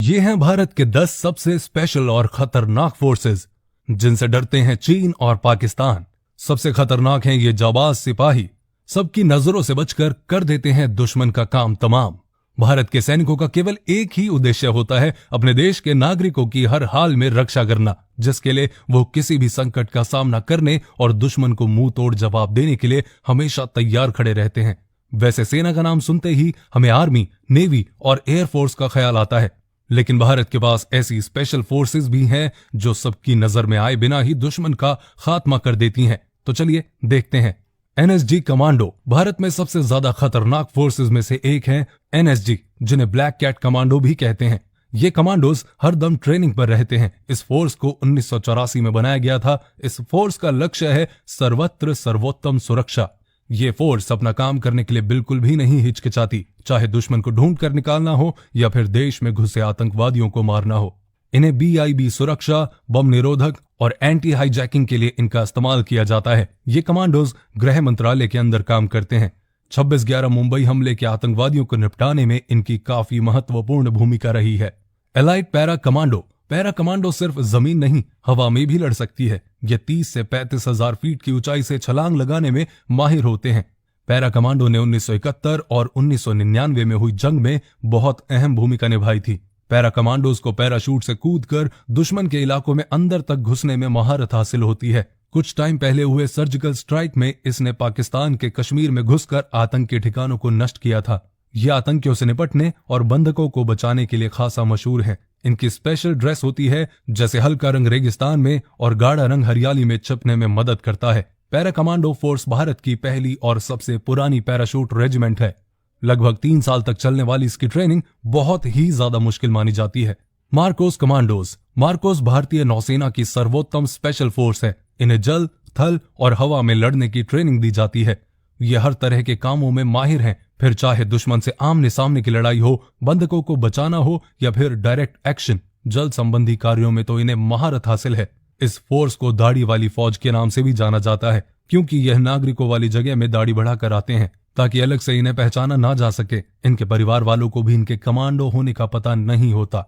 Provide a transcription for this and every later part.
ये हैं भारत के 10 सबसे स्पेशल और खतरनाक फोर्सेस जिनसे डरते हैं चीन और पाकिस्तान। सबसे खतरनाक हैं ये जाबाज सिपाही, सबकी नजरों से बचकर कर देते हैं दुश्मन का काम तमाम। भारत के सैनिकों का केवल एक ही उद्देश्य होता है, अपने देश के नागरिकों की हर हाल में रक्षा करना, जिसके लिए वो किसी भी संकट का सामना करने और दुश्मन को मुंह तोड़ जवाब देने के लिए हमेशा तैयार खड़े रहते हैं। वैसे सेना का नाम सुनते ही हमें आर्मी, नेवी और एयरफोर्स का ख्याल आता है, लेकिन भारत के पास ऐसी स्पेशल फोर्सेस भी हैं जो सबकी नजर में आए बिना ही दुश्मन का खात्मा कर देती हैं। तो चलिए देखते हैं। एनएसजी कमांडो भारत में सबसे ज्यादा खतरनाक फोर्सेस में से एक है एनएसजी, जिन्हें ब्लैक कैट कमांडो भी कहते हैं। ये कमांडोज हरदम ट्रेनिंग पर रहते हैं। इस फोर्स को 1984 में बनाया गया था। इस फोर्स का लक्ष्य है सर्वत्र सर्वोत्तम सुरक्षा। ये फोर्स अपना काम करने के लिए बिल्कुल भी नहीं हिचकिचाती, चाहे दुश्मन को ढूंढ कर निकालना हो या फिर देश में घुसे आतंकवादियों को मारना हो। इन्हें बीआईबी सुरक्षा, बम निरोधक और एंटी हाईजैकिंग के लिए इनका इस्तेमाल किया जाता है। ये कमांडोज गृह मंत्रालय के अंदर काम करते हैं। 26/11 मुंबई हमले के आतंकवादियों को निपटाने में इनकी काफी महत्वपूर्ण भूमिका रही है। एलाइट पैरा कमांडो सिर्फ जमीन नहीं, हवा में भी लड़ सकती है। ये 30 से 35 हजार फीट की ऊंचाई से छलांग लगाने में माहिर होते हैं। पैरा कमांडो ने 1971 और 1999 में हुई जंग में बहुत अहम भूमिका निभाई थी। पैरा कमांडोज को पैराशूट से कूदकर दुश्मन के इलाकों में अंदर तक घुसने में महारत हासिल होती है। कुछ टाइम पहले हुए सर्जिकल स्ट्राइक में इसने पाकिस्तान के कश्मीर में घुसकर आतंकी ठिकानों को नष्ट किया था। ये आतंकियों से निपटने और बंधकों को बचाने के लिए खासा मशहूर है। इनकी स्पेशल ड्रेस होती है, जैसे हल्का रंग रेगिस्तान में और गाढ़ा रंग हरियाली में छिपने में मदद करता है। पैरा कमांडो फोर्स भारत की पहली और सबसे पुरानी पैराशूट रेजिमेंट है। लगभग 3 साल तक चलने वाली इसकी ट्रेनिंग बहुत ही ज्यादा मुश्किल मानी जाती है। मार्कोस कमांडोज भारतीय नौसेना की सर्वोत्तम स्पेशल फोर्स है। इन्हें जल, थल और हवा में लड़ने की ट्रेनिंग दी जाती है। ये हर तरह के कामों में माहिर हैं, फिर चाहे दुश्मन से आमने सामने की लड़ाई हो, बंधकों को बचाना हो या फिर डायरेक्ट एक्शन, जल संबंधी कार्यों में तो इन्हें महारत हासिल है। इस फोर्स को दाढ़ी वाली फौज के नाम से भी जाना जाता है, क्योंकि यह नागरिकों वाली जगह में दाढ़ी बढ़ाकर आते हैं ताकि अलग से इन्हें पहचाना ना जा सके। इनके परिवार वालों को भी इनके कमांडो होने का पता नहीं होता।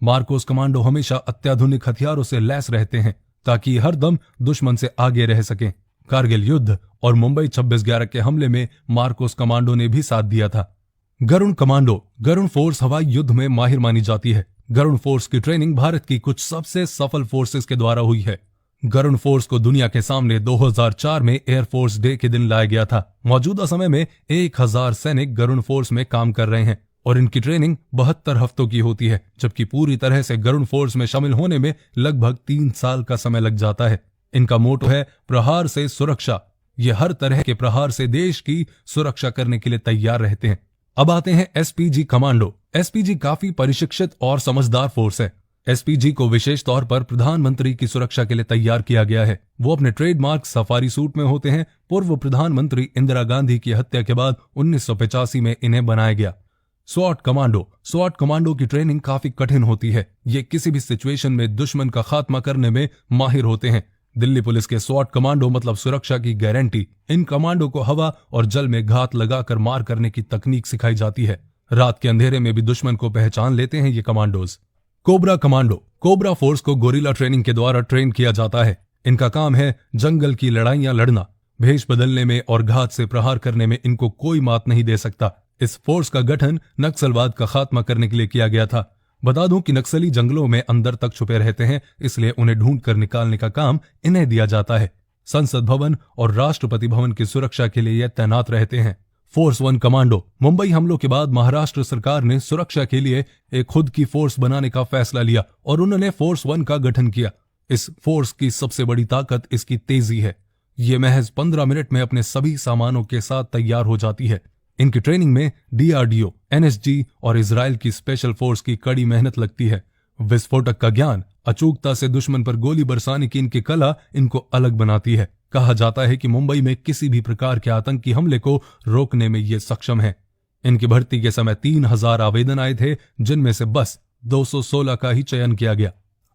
मार्कोस कमांडो हमेशा अत्याधुनिक हथियारों से लैस रहते हैं ताकि हर दम दुश्मन से आगे रह सकें। कारगिल युद्ध और मुंबई 26/11 के हमले में मार्कोस कमांडो ने भी साथ दिया था। गरुण फोर्स हवाई युद्ध में माहिर मानी जाती है। गरुण फोर्स की ट्रेनिंग भारत की कुछ सबसे सफल फोर्सेस के द्वारा हुई है। गरुण फोर्स को दुनिया के सामने 2004 में एयरफोर्स डे के दिन लाया गया था। मौजूदा समय में 1000 सैनिक गरुण फोर्स में काम कर रहे हैं और इनकी ट्रेनिंग 72 हफ्तों की होती है, जबकि पूरी तरह से गरुण फोर्स में शामिल होने में लगभग 3 साल का समय लग जाता है। इनका मोटो है प्रहार से सुरक्षा। ये हर तरह के प्रहार से देश की सुरक्षा करने के लिए तैयार रहते हैं। अब आते हैं एसपीजी कमांडो। एसपीजी काफी परिशिक्षित और समझदार फोर्स है। एसपीजी को विशेष तौर पर प्रधानमंत्री की सुरक्षा के लिए तैयार किया गया है। वो अपने ट्रेडमार्क सफारी सूट में होते हैं। पूर्व प्रधानमंत्री इंदिरा गांधी की हत्या के बाद 1985 में इन्हें बनाया गया। स्वॉट कमांडो की ट्रेनिंग काफी कठिन होती है। ये किसी भी सिचुएशन में दुश्मन का खात्मा करने में माहिर होते हैं। दिल्ली पुलिस के स्वॉट कमांडो मतलब सुरक्षा की गारंटी। इन कमांडो को हवा और जल में घात लगाकर मार करने की तकनीक सिखाई जाती है। रात के अंधेरे में भी दुश्मन को पहचान लेते हैं ये कमांडोज। कोबरा फोर्स को गोरिल्ला ट्रेनिंग के द्वारा ट्रेन किया जाता है। इनका काम है जंगल की लड़ाइयां लड़ना। भेष बदलने में और घात से प्रहार करने में इनको कोई मात नहीं दे सकता। इस फोर्स का गठन नक्सलवाद का खात्मा करने के लिए किया गया था। बता दूं कि नक्सली जंगलों में अंदर तक छुपे रहते हैं, इसलिए उन्हें ढूंढ कर निकालने का काम इन्हें दिया जाता है। संसद भवन और राष्ट्रपति भवन की सुरक्षा के लिए यह तैनात रहते हैं। Force 1 commando. मुंबई हमलों के बाद महाराष्ट्र सरकार ने सुरक्षा के लिए एक खुद की फोर्स बनाने का फैसला लिया और उन्होंने फोर्स 1 का गठन किया। इस फोर्स की सबसे बड़ी ताकत इसकी तेजी है। ये महज 15 मिनट में अपने सभी सामानों के साथ तैयार हो जाती है। इनकी ट्रेनिंग में डीआरडीओ, एनएसजी और इजराइल की स्पेशल फोर्स की कड़ी मेहनत लगती है। विस्फोटक का ज्ञान, अचूकता से दुश्मन पर गोली बरसाने की इनकी कला इनको अलग बनाती है। कहा जाता है कि मुंबई में किसी भी प्रकार के आतंकी हमले को रोकने में ये सक्षम है। इनकी भर्ती के समय 3000 आवेदन आए थे, जिनमें से बस 216 का ही चयन किया गया।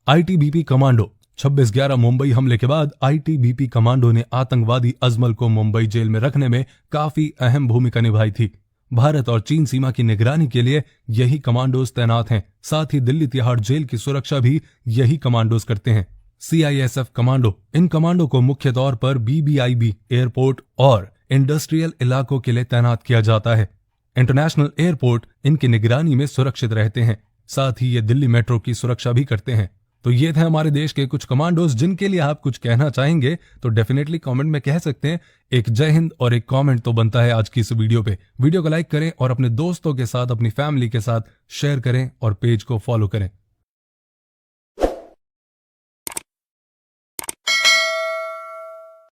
ITBP commando. 26/11 मुंबई हमले के बाद आईटीबीपी कमांडो ने आतंकवादी अजमल को मुंबई जेल में रखने में काफी अहम भूमिका निभाई थी। भारत और चीन सीमा की निगरानी के लिए यही कमांडोज तैनात हैं। साथ ही दिल्ली तिहाड़ जेल की सुरक्षा भी यही कमांडोज करते हैं। CISF कमांडो, इन कमांडो को मुख्य तौर पर BBIB एयरपोर्ट और इंडस्ट्रियल इलाकों के लिए तैनात किया जाता है। इंटरनेशनल एयरपोर्ट इनकी निगरानी में सुरक्षित रहते हैं। साथ ही ये दिल्ली मेट्रो की सुरक्षा भी करते हैं। तो ये थे हमारे देश के कुछ कमांडोज जिनके लिए आप कुछ कहना चाहेंगे तो डेफिनेटली कमेंट में कह सकते हैं। एक जय हिंद और एक कमेंट तो बनता है आज की इस वीडियो पे। वीडियो को लाइक करें और अपने दोस्तों के साथ, अपनी फैमिली के साथ शेयर करें और पेज को फॉलो करें।